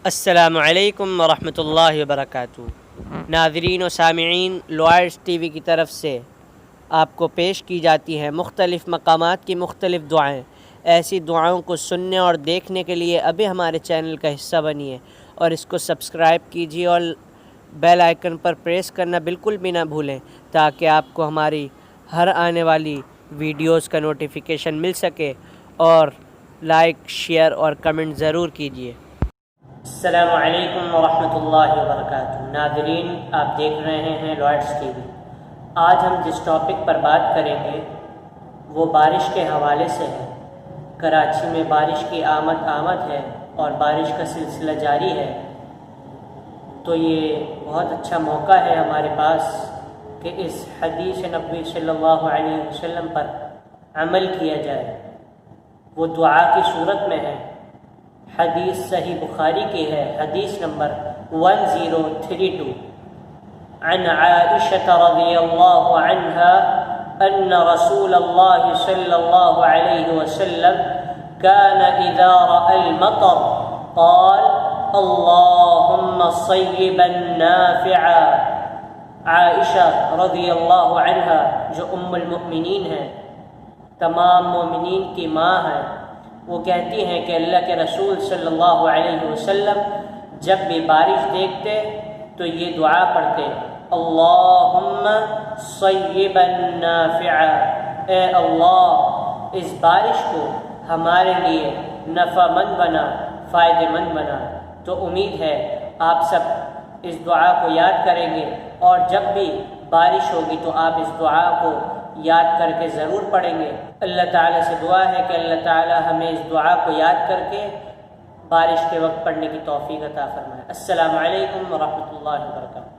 السلام علیکم ورحمۃ اللہ وبرکاتہ۔ ناظرین و سامعین، لوائرس ٹی وی کی طرف سے آپ کو پیش کی جاتی ہیں مختلف مقامات کی مختلف دعائیں۔ ایسی دعاؤں کو سننے اور دیکھنے کے لیے ابھی ہمارے چینل کا حصہ بنیے اور اس کو سبسکرائب کیجیے اور بیل آئیکن پر پریس کرنا بالکل بھی نہ بھولیں تاکہ آپ کو ہماری ہر آنے والی ویڈیوز کا نوٹیفیکیشن مل سکے، اور لائک، شیئر اور کمنٹ ضرور کیجیے۔ السلام علیکم ورحمۃ اللہ وبرکاتہ۔ ناظرین، آپ دیکھ رہے ہیں لوائرس ٹی وی۔ آج ہم جس ٹاپک پر بات کریں گے وہ بارش کے حوالے سے ہے۔ کراچی میں بارش کی آمد ہے اور بارش کا سلسلہ جاری ہے، تو یہ بہت اچھا موقع ہے ہمارے پاس کہ اس حدیث نبوی صلی اللہ علیہ وسلم پر عمل کیا جائے۔ وہ دعا کی صورت میں ہے۔ حدیث صحیح بخاری کی ہے، حدیث نمبر 1032 عن عائشة رضی اللہ عنہا ان رسول اللہ صلی اللہ علیہ وسلم كان اذا رأى المطر قال اللهم صيبا نافعا۔ عائشہ رضی اللہ عنہا جو ام المؤمنین ہیں، تمام مومنین کی ماں ہیں، وہ کہتی ہیں کہ اللہ کے رسول صلی اللہ علیہ وسلم جب بھی بارش دیکھتے تو یہ دعا پڑھتے، اللہم صیبا نافعا، اے اللہ اس بارش کو ہمارے لیے نفع مند بنا، فائدہ مند بنا۔ تو امید ہے آپ سب اس دعا کو یاد کریں گے، اور جب بھی بارش ہوگی تو آپ اس دعا کو یاد کر کے ضرور پڑھیں گے۔ اللہ تعالیٰ سے دعا ہے کہ اللہ تعالیٰ ہمیں اس دعا کو یاد کر کے بارش کے وقت پڑھنے کی توفیق عطا فرمائے۔ السلام علیکم ورحمۃ اللہ وبرکاتہ۔